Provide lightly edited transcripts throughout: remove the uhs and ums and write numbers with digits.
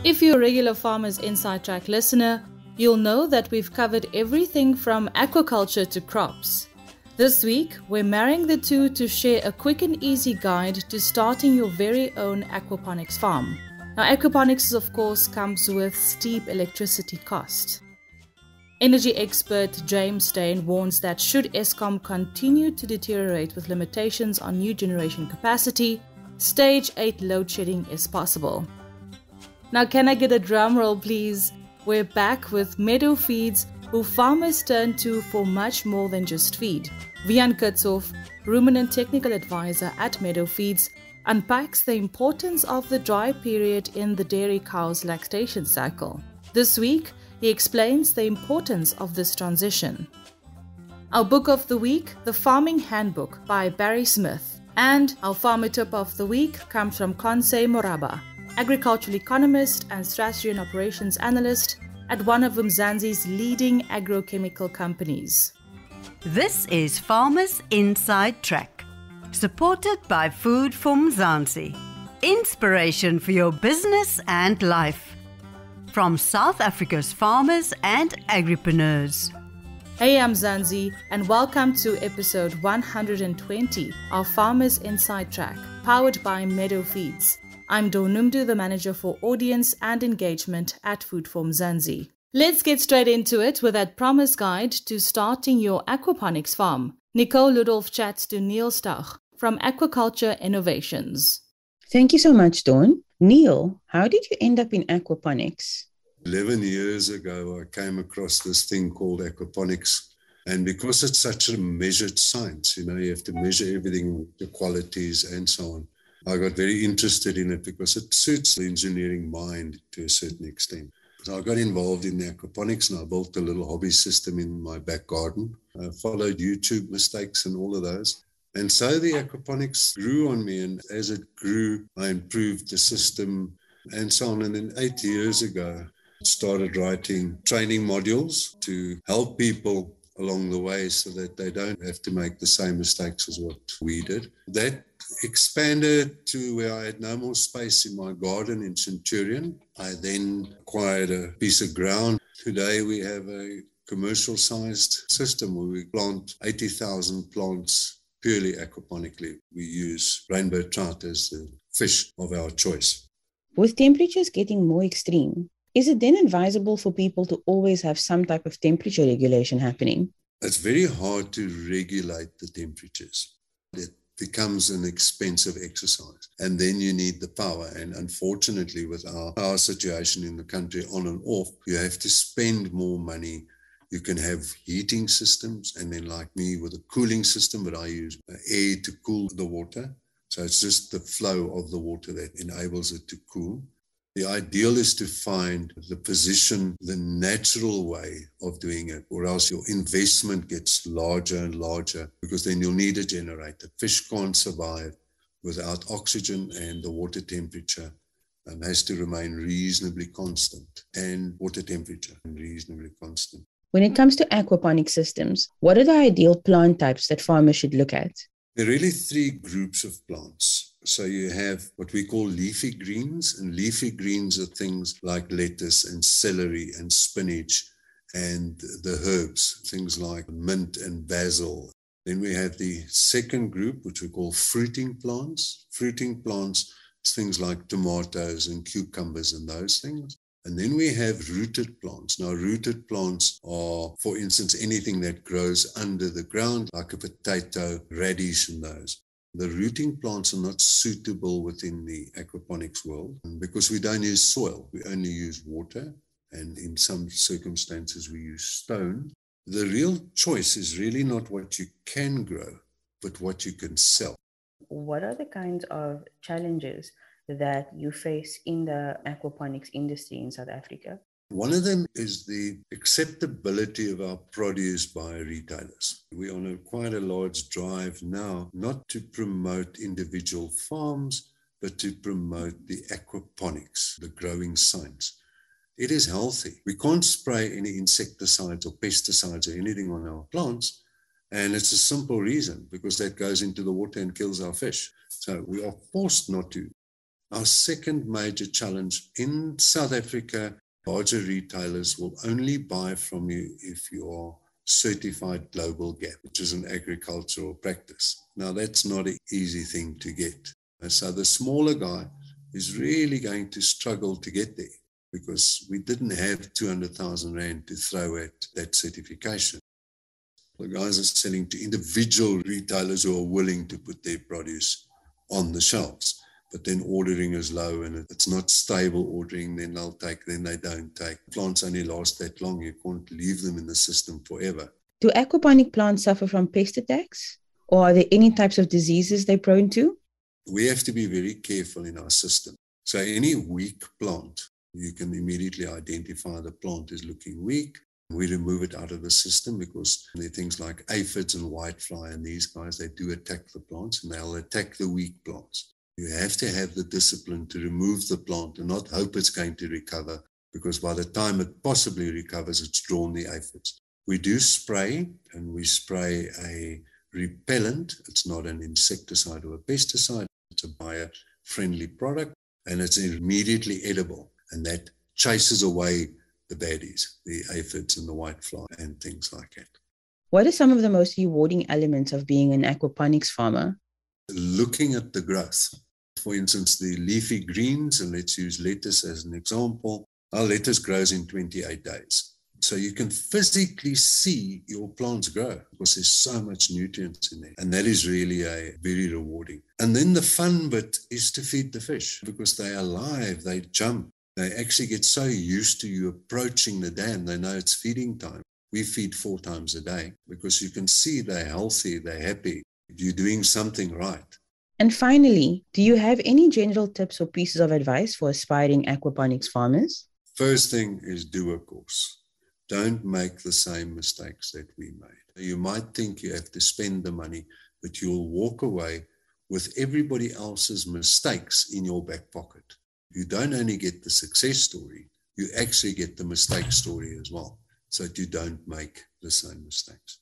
If you're a regular Farmers Inside Track listener, you'll know that we've covered everything from aquaculture to crops. This week, we're marrying the two to share a quick and easy guide to starting your very own aquaponics farm. Now, aquaponics, of course, comes with steep electricity cost. Energy expert James Steyn warns that should Eskom continue to deteriorate with limitations on new generation capacity, stage 8 load shedding is possible. Now, can I get a drum roll, please? We're back with Meadow Feeds, who farmers turn to for much more than just feed. Wihan Kitshoff, ruminant technical advisor at Meadow Feeds, unpacks the importance of the dry period in the dairy cow's lactation cycle. This week, he explains the importance of this transition. Our book of the week, The Farming Handbook by Barry Smith. And our farmer tip of the week comes from Conce Moraba, agricultural economist and strategy and operations analyst at one of Mzansi's leading agro-chemical companies. This is Farmers Inside Track, supported by Food for Mzansi. Inspiration for your business and life. From South Africa's farmers and agripreneurs. Hey, I'm Mzansi, and welcome to episode 120 of Farmers Inside Track, powered by Meadow Feeds. I'm Donumdu, the manager for audience and engagement at Food for Mzansi. Let's get straight into it with that promise guide to starting your aquaponics farm. Nicole Ludolf chats to Neil Stach from Aquaculture Innovations. Thank you so much, Dawn. Neil, how did you end up in aquaponics? 11 years ago, I came across this thing called aquaponics. And because it's such a measured science, you have to measure everything, the qualities and so on. I got very interested in it because it suits the engineering mind to a certain extent. So I got involved in the aquaponics and I built a little hobby system in my back garden. I followed YouTube mistakes and all of those. And so the aquaponics grew on me, and as it grew, I improved the system and so on. And then 8 years ago, I started writing training modules to help people along the way so that they don't have to make the same mistakes as what we did. That expanded to where I had no more space in my garden in Centurion. I then acquired a piece of ground. Today we have a commercial-sized system where we plant 80,000 plants purely aquaponically. We use rainbow trout as the fish of our choice. With temperatures getting more extreme, is it then advisable for people to always have some type of temperature regulation happening? It's very hard to regulate the temperatures. It becomes an expensive exercise. And then you need the power. And unfortunately, with our power situation in the country on and off, you have to spend more money. You can have heating systems, and then like me with a cooling system, but I use air to cool the water. So it's just the flow of the water that enables it to cool. The ideal is to find the position, the natural way of doing it, or else your investment gets larger and larger because then you'll need a generator. Fish can't survive without oxygen, and the water temperature has to remain reasonably constant, and water temperature reasonably constant. When it comes to aquaponic systems, what are the ideal plant types that farmers should look at? There are really three groups of plants. So you have what we call leafy greens, and leafy greens are things like lettuce and celery and spinach and the herbs, things like mint and basil. Then we have the second group, which we call fruiting plants. Fruiting plants is things like tomatoes and cucumbers and those things. And then we have rooted plants. Now, rooted plants are, for instance, anything that grows under the ground, like a potato, radish, and those. The rooting plants are not suitable within the aquaponics world because we don't use soil. We only use water, and in some circumstances we use stone. The real choice is really not what you can grow, but what you can sell. What are the kinds of challenges that you face in the aquaponics industry in South Africa? One of them is the acceptability of our produce by retailers. We're on quite a large drive now, not to promote individual farms, but to promote the aquaponics, the growing science. It is healthy. We can't spray any insecticides or pesticides or anything on our plants, and it's a simple reason, because that goes into the water and kills our fish. So we are forced not to. Our second major challenge in South Africa, larger retailers will only buy from you if you are certified global GAP, which is an agricultural practice. Now, that's not an easy thing to get. And so the smaller guy is really going to struggle to get there because we didn't have 200,000 Rand to throw at that certification. The guys are selling to individual retailers who are willing to put their produce on the shelves. But then ordering is low and it's not stable ordering, then they'll take, then they don't take. Plants only last that long. You can't leave them in the system forever. Do aquaponic plants suffer from pest attacks? Or are there any types of diseases they're prone to? We have to be very careful in our system. So any weak plant, you can immediately identify the plant is looking weak. We remove it out of the system because there are things like aphids and whitefly, and these guys, they do attack the plants and they'll attack the weak plants. You have to have the discipline to remove the plant and not hope it's going to recover, because by the time it possibly recovers, it's drawn the aphids. We do spray, and we spray a repellent. It's not an insecticide or a pesticide. It's a bio-friendly product, and it's immediately edible, and that chases away the baddies, the aphids and the whitefly and things like that. What are some of the most rewarding elements of being an aquaponics farmer? Looking at the growth. For instance, the leafy greens, and let's use lettuce as an example. Our lettuce grows in 28 days. So you can physically see your plants grow because there's so much nutrients in there. And that is really very rewarding. And then the fun bit is to feed the fish because they're alive, they jump. They actually get so used to you approaching the dam, they know it's feeding time. We feed 4 times a day because you can see they're healthy, they're happy. You're doing something right. And finally, do you have any general tips or pieces of advice for aspiring aquaponics farmers? First thing is do a course. Don't make the same mistakes that we made. You might think you have to spend the money, but you'll walk away with everybody else's mistakes in your back pocket. You don't only get the success story, you actually get the mistake story as well, so that you don't make the same mistakes.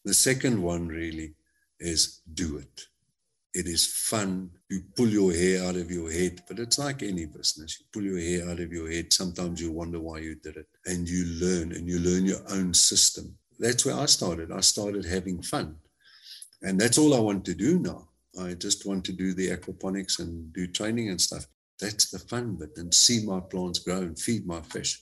The second one really is do it. It is fun. You pull your hair out of your head, but it's like any business. You pull your hair out of your head. Sometimes you wonder why you did it, and you learn your own system. That's where I started. I started having fun, and that's all I want to do now. I just want to do the aquaponics and do training and stuff. That's the fun bit, and see my plants grow and feed my fish.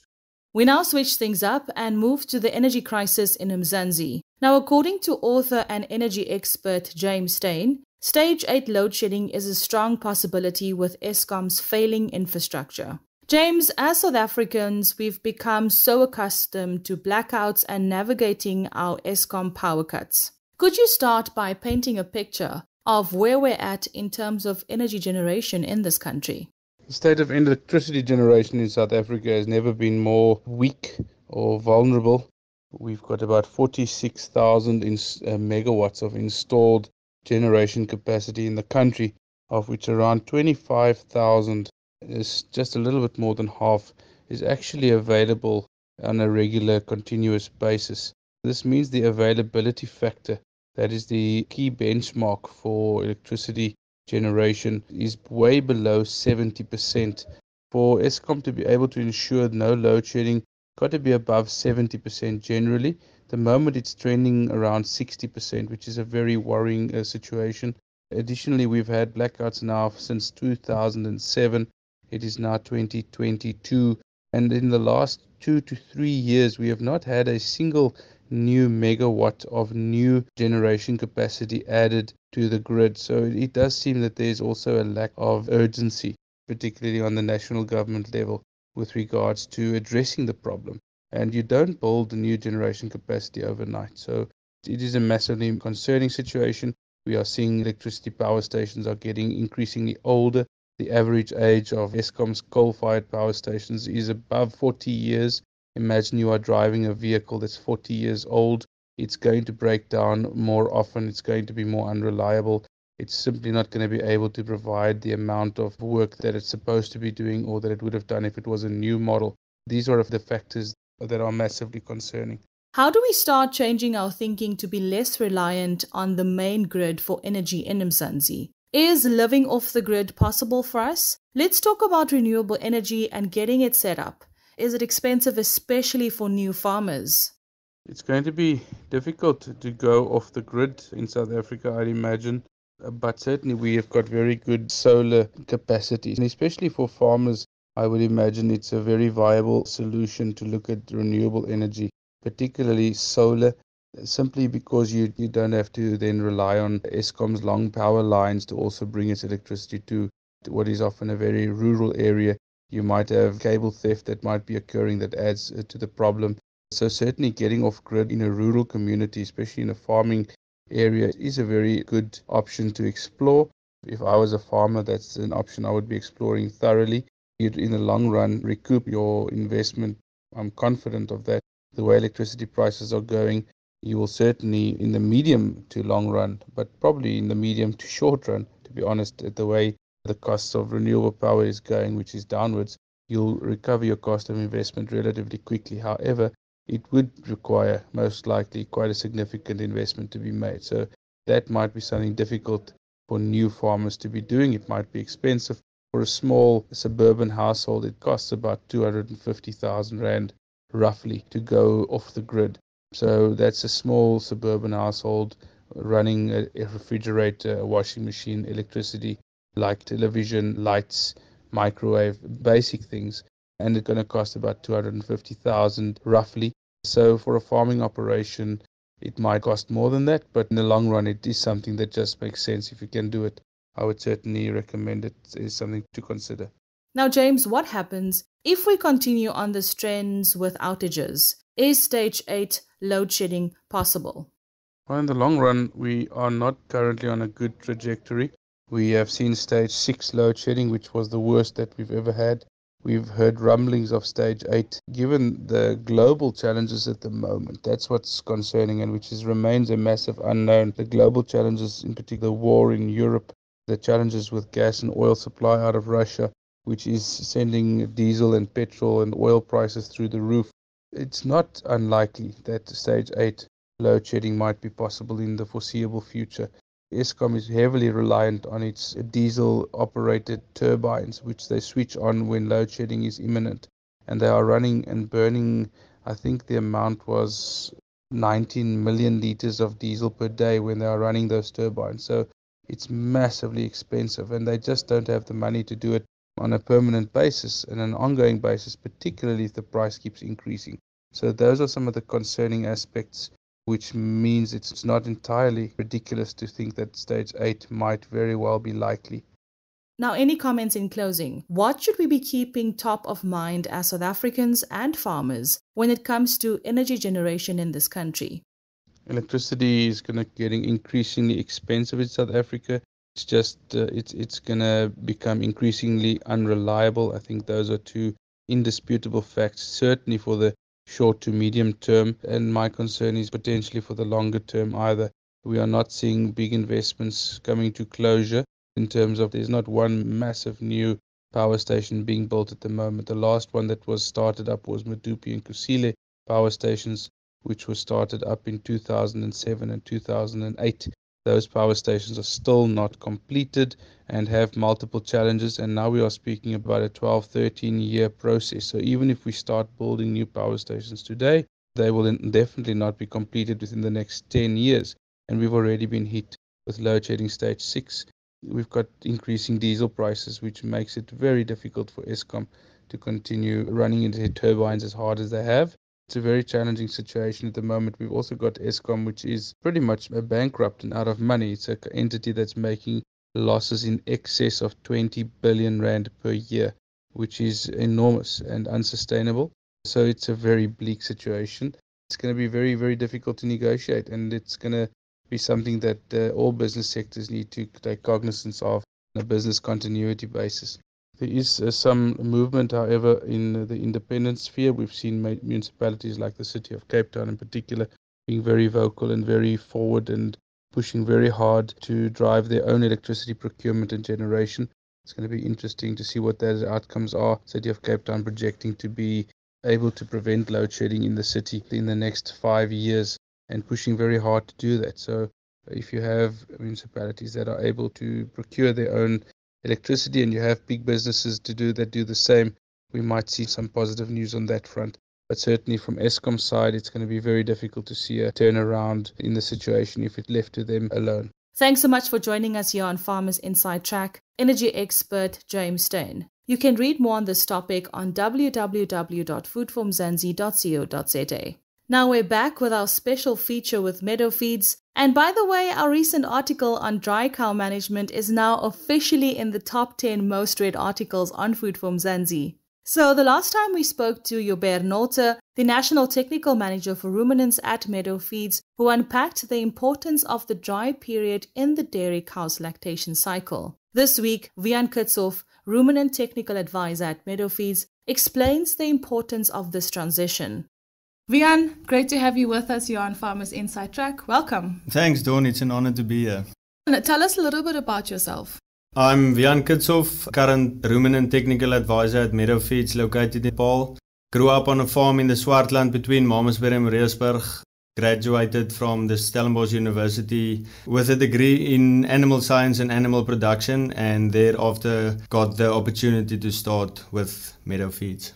We now switch things up and move to the energy crisis in Mzansi. Now, according to author and energy expert James Steyn, Stage 8 load shedding is a strong possibility with Eskom's failing infrastructure. James, as South Africans, we've become so accustomed to blackouts and navigating our Eskom power cuts. Could you start by painting a picture of where we're at in terms of energy generation in this country? The state of electricity generation in South Africa has never been more weak or vulnerable. We've got about 46,000 megawatts of installed generation capacity in the country, of which around 25,000 is just a little bit more than half is actually available on a regular continuous basis. This means the availability factor, that is the key benchmark for electricity generation, is way below 70%. For Eskom to be able to ensure no load shedding, got to be above 70% generally. The moment it's trending around 60%, which is a very worrying situation. Additionally, we've had blackouts now since 2007. It is now 2022. And in the last 2 to 3 years, we have not had a single new megawatt of new generation capacity added to the grid. So it does seem that there's also a lack of urgency, particularly on the national government level, with regards to addressing the problem. And you don't build a new generation capacity overnight. So it is a massively concerning situation. We are seeing electricity power stations are getting increasingly older. The average age of Eskom's coal-fired power stations is above 40 years. Imagine you are driving a vehicle that's 40 years old. It's going to break down more often. It's going to be more unreliable. It's simply not going to be able to provide the amount of work that it's supposed to be doing or that it would have done if it was a new model. These are the factors that are massively concerning. How do we start changing our thinking to be less reliant on the main grid for energy in Mzansi? Is living off the grid possible for us? Let's talk about renewable energy and getting it set up. Is it expensive, especially for new farmers? It's going to be difficult to go off the grid in South Africa, I'd imagine. But certainly we have got very good solar capacities, and especially for farmers, I would imagine it's a very viable solution to look at renewable energy, particularly solar, simply because you don't have to then rely on Eskom's long power lines to also bring its electricity to what is often a very rural area. You might have cable theft that might be occurring that adds to the problem. So certainly getting off grid in a rural community, especially in a farming area, is a very good option to explore. If I was a farmer, that's an option I would be exploring thoroughly. You'd in the long run recoup your investment. I'm confident of that. The way electricity prices are going, you will certainly in the medium to long run, but probably in the medium to short run, to be honest, at the way the cost of renewable power is going, which is downwards, you'll recover your cost of investment relatively quickly. However, it would require most likely quite a significant investment to be made. So that might be something difficult for new farmers to be doing. It might be expensive. For a small suburban household, it costs about 250,000 Rand roughly to go off the grid. So that's a small suburban household running a refrigerator, a washing machine, electricity, like television, lights, microwave, basic things. And it's going to cost about 250,000 roughly. So for a farming operation, it might cost more than that, but in the long run, it is something that just makes sense. If you can do it, I would certainly recommend it. It's something to consider. Now, James, what happens if we continue on this trends with outages? Is stage 8 load shedding possible? Well, in the long run, we are not currently on a good trajectory. We have seen stage 6 load shedding, which was the worst that we've ever had. We've heard rumblings of stage 8. Given the global challenges at the moment, that's what's concerning, and which remains a massive unknown. The global challenges, in particular, the war in Europe, the challenges with gas and oil supply out of Russia, which is sending diesel and petrol and oil prices through the roof. It's not unlikely that stage 8 load shedding might be possible in the foreseeable future. Eskom is heavily reliant on its diesel-operated turbines, which they switch on when load shedding is imminent. And they are running and burning, I think the amount was 19 million liters of diesel per day when they are running those turbines. So it's massively expensive, and they just don't have the money to do it on a permanent basis and an ongoing basis, particularly if the price keeps increasing. So those are some of the concerning aspects, which means it's not entirely ridiculous to think that stage 8 might very well be likely. Now, any comments in closing? What should we be keeping top of mind as South Africans and farmers when it comes to energy generation in this country? Electricity is getting increasingly expensive in South Africa. It's just it's going to become increasingly unreliable. I think those are two indisputable facts, certainly for the short to medium term, and my concern is potentially for the longer term either. We are not seeing big investments coming to closure in terms of there's not one massive new power station being built at the moment. The last one that was started up was Medupi and Kusile power stations, which was started up in 2007 and 2008. Those power stations are still not completed and have multiple challenges, and now we are speaking about a 12-13 year process. So even if we start building new power stations today, they will definitely not be completed within the next 10 years. And we've already been hit with load shedding stage 6. We've got increasing diesel prices, which makes it very difficult for Eskom to continue running into their turbines as hard as they have. It's a very challenging situation at the moment. We've also got Eskom, which is pretty much a bankrupt and out of money. It's an entity that's making losses in excess of 20 billion Rand per year, which is enormous and unsustainable. So it's a very bleak situation. It's going to be very, very difficult to negotiate, and it's going to be something that all business sectors need to take cognizance of on a business continuity basis. There is some movement, however, in the independent sphere. We've seen municipalities like the city of Cape Town in particular being very vocal and very forward and pushing very hard to drive their own electricity procurement and generation. It's going to be interesting to see what those outcomes are. City of Cape Town projecting to be able to prevent load shedding in the city in the next 5 years and pushing very hard to do that. So if you have municipalities that are able to procure their own electricity and you have big businesses to do the same, we might see some positive news on that front. But certainly from Eskom's side, it's going to be very difficult to see a turnaround in the situation if it's left to them alone. Thanks so much for joining us here on Farmers Inside Track, energy expert James Steyn. You can read more on this topic on www.foodformzansi.co.za. Now we're back with our special feature with Meadow Feeds. And by the way, our recent article on dry cow management is now officially in the top 10 most read articles on Food for Mzansi. So the last time we spoke to Joubert Nolte, the National Technical Manager for Ruminants at Meadow Feeds, who unpacked the importance of the dry period in the dairy cow's lactation cycle. This week, Wihan Kitshoff, Ruminant Technical Advisor at Meadow Feeds, explains the importance of this transition. Wihan, great to have you with us here on Farmers Inside Track. Welcome. Thanks, Dawn. It's an honor to be here. Tell us a little bit about yourself. I'm Wihan Kitshoff, current Ruminant Technical Advisor at Meadow Feeds located in Paarl. Grew up on a farm in the Swartland between Mamasbury and Maritzburg. Graduated from the Stellenbosch University with a degree in animal science and animal production, and thereafter got the opportunity to start with Meadow Feeds.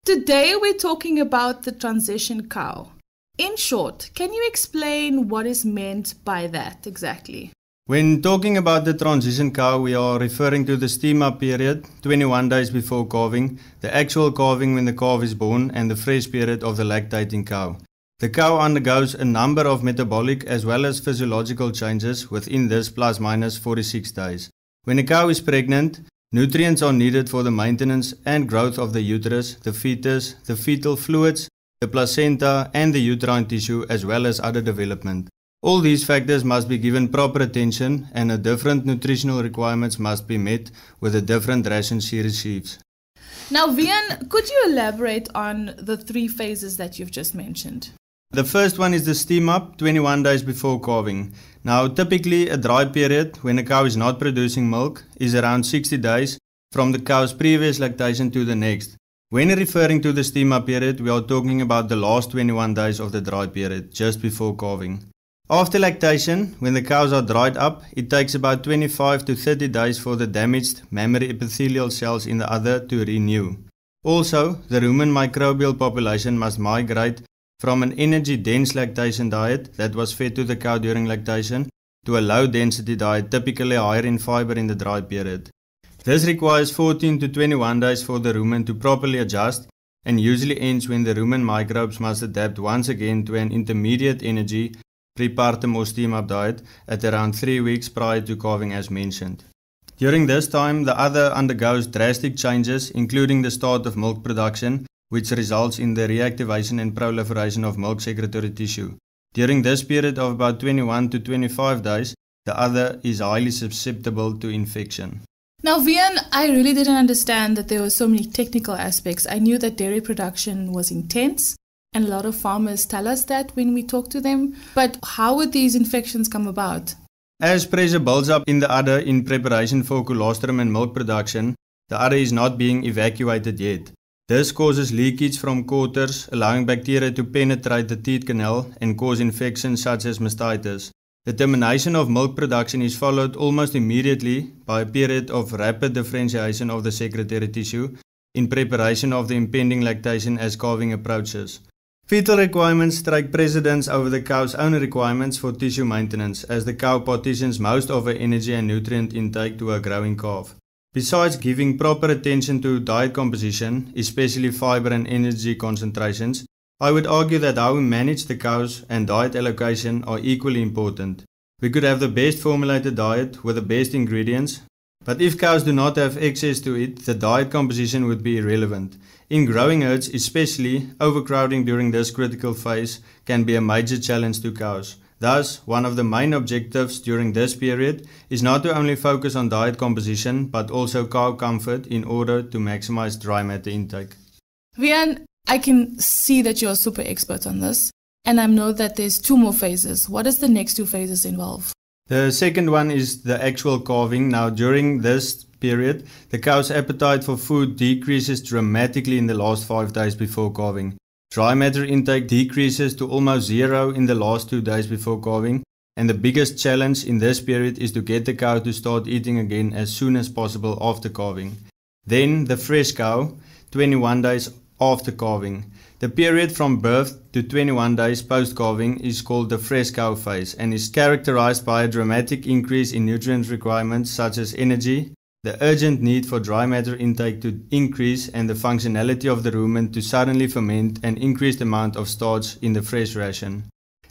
Today we're talking about the transition cow. In short, can you explain what is meant by that exactly? When talking about the transition cow, we are referring to the steam-up period, 21 days before calving, the actual calving when the calf is born, and the fresh period of the lactating cow. The cow undergoes a number of metabolic as well as physiological changes within this plus minus 46 days. When a cow is pregnant, nutrients are needed for the maintenance and growth of the uterus, the fetus, the fetal fluids, the placenta, and the uterine tissue, as well as other development. All these factors must be given proper attention, and the different nutritional requirements must be met with the different rations she receives. Now, Wihan, could you elaborate on the 3 phases that you've just mentioned? The first one is the steam up, 21 days before calving. Now, typically a dry period when a cow is not producing milk is around 60 days from the cow's previous lactation to the next. When referring to the steam up period, we are talking about the last 21 days of the dry period, just before calving. After lactation, when the cows are dried up, it takes about 25 to 30 days for the damaged mammary epithelial cells in the udder to renew. Also, the rumen microbial population must migrate from an energy-dense lactation diet that was fed to the cow during lactation to a low-density diet, typically higher in fiber in the dry period. This requires 14 to 21 days for the rumen to properly adjust and usually ends when the rumen microbes must adapt once again to an intermediate energy prepartum or steam-up diet at around 3 weeks prior to calving as mentioned. During this time, the udder undergoes drastic changes, including the start of milk production, which results in the reactivation and proliferation of milk secretory tissue. During this period of about 21 to 25 days, the udder is highly susceptible to infection. Now, Wihan, I really didn't understand that there were so many technical aspects. I knew that dairy production was intense, and a lot of farmers tell us that when we talk to them. But how would these infections come about? As pressure builds up in the udder in preparation for colostrum and milk production, the udder is not being evacuated yet. This causes leakage from quarters, allowing bacteria to penetrate the teat canal and cause infections such as mastitis. The termination of milk production is followed almost immediately by a period of rapid differentiation of the secretory tissue in preparation of the impending lactation as calving approaches. Fetal requirements take precedence over the cow's own requirements for tissue maintenance, as the cow partitions most of her energy and nutrient intake to a growing calf. Besides giving proper attention to diet composition, especially fiber and energy concentrations, I would argue that how we manage the cows and diet allocation are equally important. We could have the best formulated diet with the best ingredients, but if cows do not have access to it, the diet composition would be irrelevant. In growing herds especially, overcrowding during this critical phase can be a major challenge to cows. Thus, one of the main objectives during this period is not to only focus on diet composition, but also cow comfort in order to maximize dry matter intake. Wihan, I can see that you're a super expert on this, and I know that there's 2 more phases. What does the next 2 phases involve? The second one is the actual calving. Now, during this period, the cow's appetite for food decreases dramatically in the last 5 days before calving. Dry matter intake decreases to almost 0 in the last 2 days before calving, and the biggest challenge in this period is to get the cow to start eating again as soon as possible after calving. Then the fresh cow, 21 days after calving. The period from birth to 21 days post-calving is called the Fresco Phase and is characterized by a dramatic increase in nutrient requirements such as energy, the urgent need for dry matter intake to increase, and the functionality of the rumen to suddenly ferment an increased amount of starch in the fresh ration.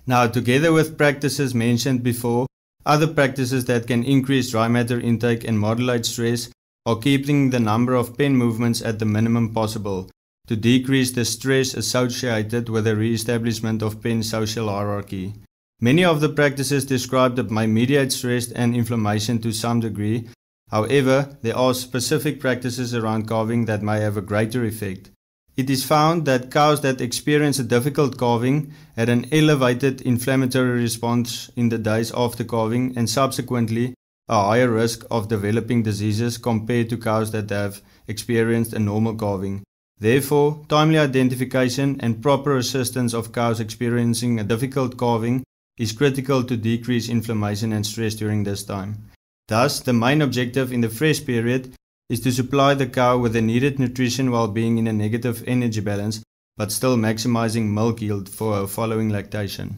Now, together with practices mentioned before, other practices that can increase dry matter intake and modulate stress are keeping the number of pen movements at the minimum possible, to decrease the stress associated with the re-establishment of pen social hierarchy. Many of the practices described may mediate stress and inflammation to some degree. However, there are specific practices around calving that may have a greater effect. It is found that cows that experience a difficult calving had an elevated inflammatory response in the days after calving and subsequently a higher risk of developing diseases compared to cows that have experienced a normal calving. Therefore, timely identification and proper assistance of cows experiencing a difficult calving is critical to decrease inflammation and stress during this time. Thus, the main objective in the fresh period is to supply the cow with the needed nutrition while being in a negative energy balance, but still maximizing milk yield for her following lactation.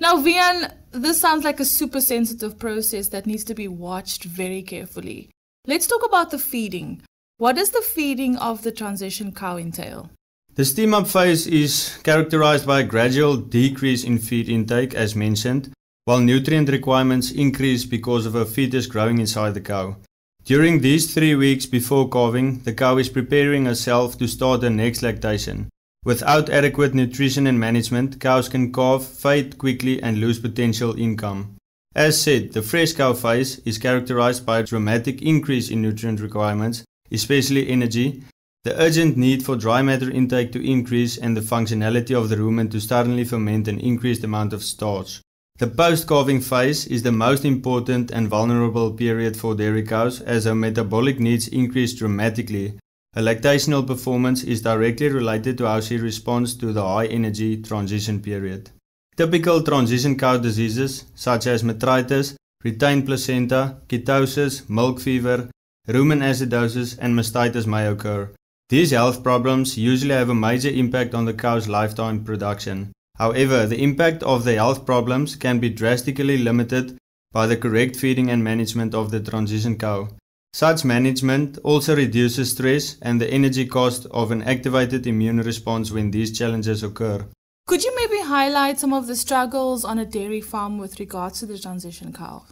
Now, Wihan, this sounds like a super sensitive process that needs to be watched very carefully. Let's talk about the feeding. What does the feeding of the transition cow entail? The steam-up phase is characterized by a gradual decrease in feed intake, as mentioned, while nutrient requirements increase because of a fetus growing inside the cow. During these 3 weeks before calving, the cow is preparing herself to start her next lactation. Without adequate nutrition and management, cows can calve, fade quickly and lose potential income. As said, the fresh cow phase is characterized by a dramatic increase in nutrient requirements, especially energy, the urgent need for dry matter intake to increase, and the functionality of the rumen to suddenly ferment an increased amount of starch. The post-calving phase is the most important and vulnerable period for dairy cows as her metabolic needs increase dramatically. Her lactational performance is directly related to how she responds to the high-energy transition period. Typical transition cow diseases such as Metritis, retained placenta, ketosis, milk fever, rumen acidosis and mastitis may occur. These health problems usually have a major impact on the cow's lifetime production. However, the impact of the health problems can be drastically limited by the correct feeding and management of the transition cow. Such management also reduces stress and the energy cost of an activated immune response when these challenges occur. Could you maybe highlight some of the struggles on a dairy farm with regards to the transition cow?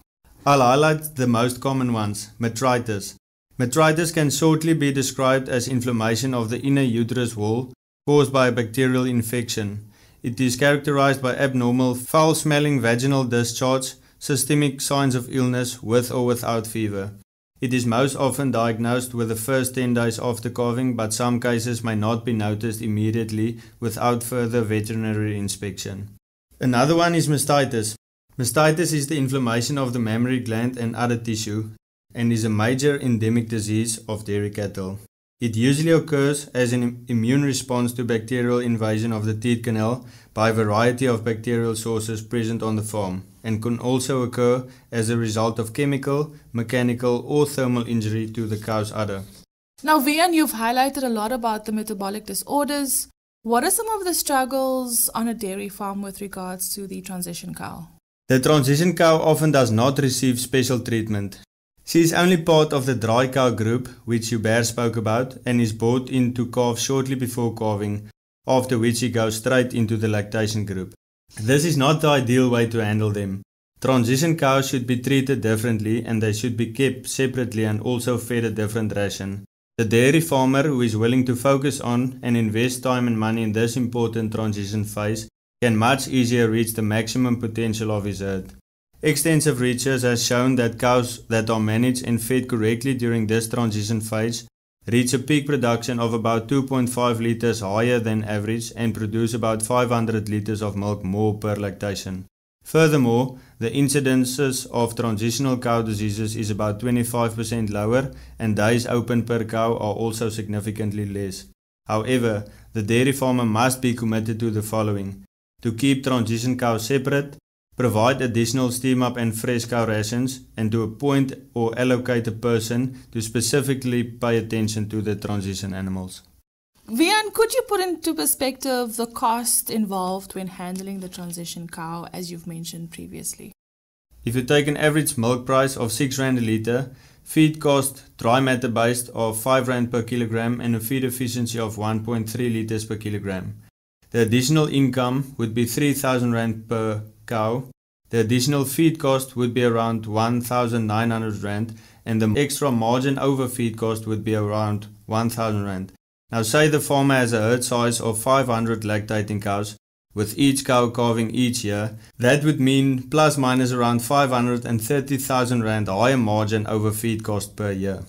I'll highlight the most common ones. Metritis. Metritis can shortly be described as inflammation of the inner uterus wall caused by a bacterial infection. It is characterized by abnormal, foul-smelling vaginal discharge, systemic signs of illness with or without fever. It is most often diagnosed with the first 10 days after calving, but some cases may not be noticed immediately without further veterinary inspection. Another one is mastitis. Mastitis is the inflammation of the mammary gland and other tissue, and is a major endemic disease of dairy cattle. It usually occurs as an immune response to bacterial invasion of the teat canal by a variety of bacterial sources present on the farm, and can also occur as a result of chemical, mechanical or thermal injury to the cow's udder. Now, Wihan, you've highlighted a lot about the metabolic disorders. What are some of the struggles on a dairy farm with regards to the transition cow? The transition cow often does not receive special treatment. She is only part of the dry cow group, which Hubert spoke about, and is brought in to calve shortly before calving, after which she goes straight into the lactation group. This is not the ideal way to handle them. Transition cows should be treated differently and they should be kept separately and also fed a different ration. The dairy farmer who is willing to focus on and invest time and money in this important transition phase can much easier reach the maximum potential of his herd. Extensive research has shown that cows that are managed and fed correctly during this transition phase reach a peak production of about 2.5 liters higher than average and produce about 500 liters of milk more per lactation. Furthermore, the incidences of transitional cow diseases is about 25% lower and days open per cow are also significantly less. However, the dairy farmer must be committed to the following: to keep transition cows separate, provide additional steam up and fresh cow rations, and to appoint or allocate a person to specifically pay attention to the transition animals. Wihan, could you put into perspective the cost involved when handling the transition cow, as you've mentioned previously? If you take an average milk price of 6 Rand a litre, feed cost dry matter based of 5 Rand per kilogram and a feed efficiency of 1.3 litres per kilogram. The additional income would be 3,000 Rand per cow. The additional feed cost would be around 1,900 Rand, and the extra margin over feed cost would be around 1,000 Rand. Now say the farmer has a herd size of 500 lactating cows, with each cow calving each year. That would mean plus minus around 530,000 Rand higher margin over feed cost per year.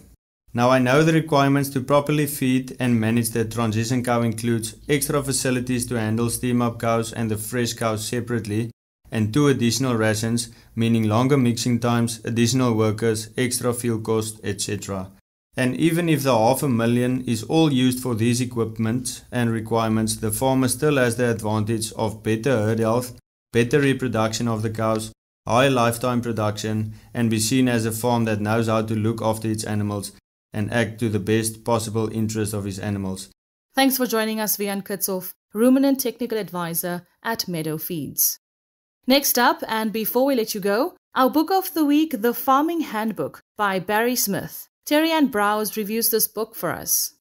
Now I know the requirements to properly feed and manage the transition cow includes extra facilities to handle steam up cows and the fresh cows separately, and 2 additional rations, meaning longer mixing times, additional workers, extra fuel costs, etc. And even if the 500,000 is all used for these equipment and requirements, the farmer still has the advantage of better herd health, better reproduction of the cows, higher lifetime production, and be seen as a farm that knows how to look after its animals and act to the best possible interest of his animals. Thanks for joining us, Wihan Kitshoff, Ruminant Technical Advisor at Meadow Feeds. Next up, and before we let you go, our book of the week, The Farming Handbook by Barry Smith. Terry-Ann Browse reviews this book for us.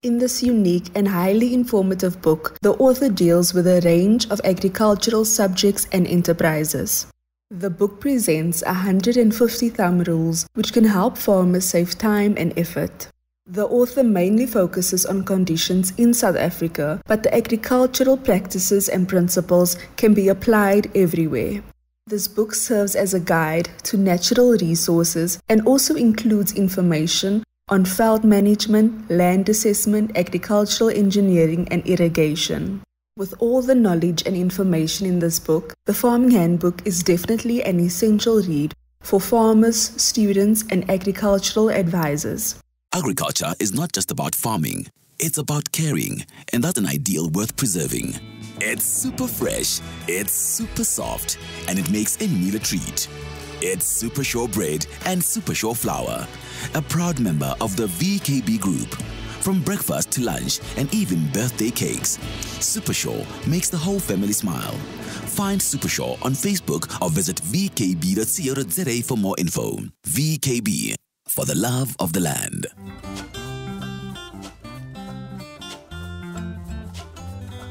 In this unique and highly informative book, the author deals with a range of agricultural subjects and enterprises. The book presents 150 thumb rules which can help farmers save time and effort. The author mainly focuses on conditions in South Africa, but the agricultural practices and principles can be applied everywhere. This book serves as a guide to natural resources and also includes information on field management, land assessment, agricultural engineering, and irrigation. With all the knowledge and information in this book, The Farming Handbook is definitely an essential read for farmers, students, and agricultural advisors. Agriculture is not just about farming, it's about caring, and that's an ideal worth preserving. It's super fresh, it's super soft, and it makes a meal a treat. It's Super Sure Bread and Super Sure Flour, a proud member of the VKB Group. From breakfast to lunch and even birthday cakes, Super Sure makes the whole family smile. Find Super Sure on Facebook or visit vkb.co.za for more info. VKB, for the love of the land.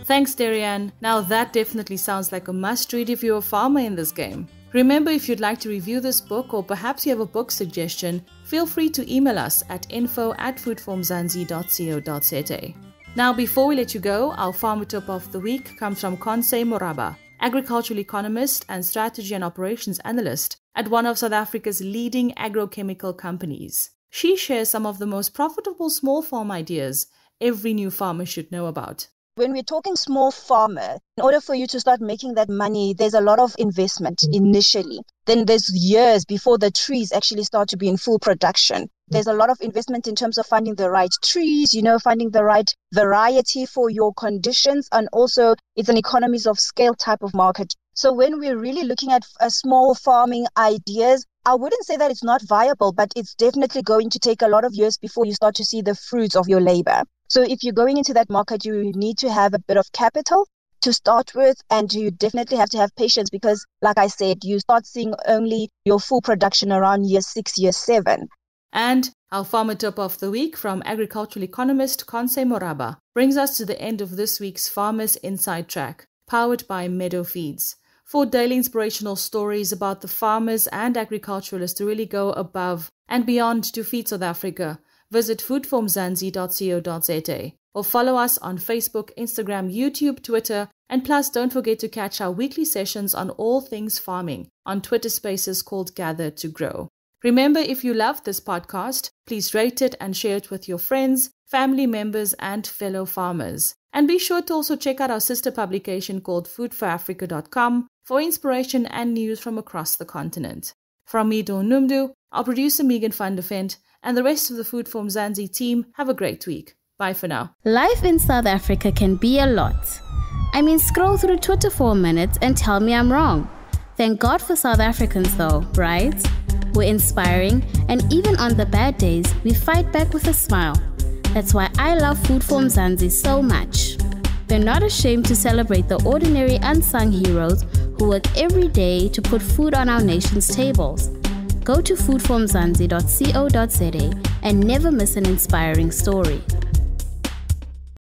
Thanks, Terry-Ann. Now that definitely sounds like a must-read if you're a farmer in this game. Remember, if you'd like to review this book or perhaps you have a book suggestion, feel free to email us at info@foodformzansi.co.za. Now, before we let you go, our farmer tip of the week comes from Conce Moraba, agricultural economist and strategy and operations analyst at one of South Africa's leading agrochemical companies. She shares some of the most profitable small farm ideas every new farmer should know about. When we're talking small farmer, in order for you to start making that money, there's a lot of investment initially. Then there's years before the trees actually start to be in full production. There's a lot of investment in terms of finding the right trees, finding the right variety for your conditions. And also it's an economies of scale type of market. So when we're really looking at small farming ideas, I wouldn't say that it's not viable, but it's definitely going to take a lot of years before you start to see the fruits of your labor. So if you're going into that market, you need to have a bit of capital to start with, and you definitely have to have patience because, like I said, you start seeing only your full production around year 6, year 7. And our farmer tip of the week from agricultural economist Conce Moraba brings us to the end of this week's Farmers Inside Track, powered by Meadow Feeds. For daily inspirational stories about the farmers and agriculturalists to really go above and beyond to feed South Africa, visit foodformzansi.co.za or follow us on Facebook, Instagram, YouTube, Twitter, and plus don't forget to catch our weekly sessions on all things farming on Twitter Spaces called Gather to Grow. Remember, if you love this podcast, please rate it and share it with your friends, family members, and fellow farmers. And be sure to also check out our sister publication called foodforafrica.com for inspiration and news from across the continent. From me, Dawn Numdu, our producer Megan van der Vent, and the rest of the Food for Mzansi team, have a great week. Bye for now. Life in South Africa can be a lot. Scroll through Twitter for a minute and tell me I'm wrong. Thank God for South Africans though, right? We're inspiring, and even on the bad days, we fight back with a smile. That's why I love Food for Mzansi so much. We're not ashamed to celebrate the ordinary unsung heroes who work every day to put food on our nation's tables. Go to foodformzansi.co.za and never miss an inspiring story.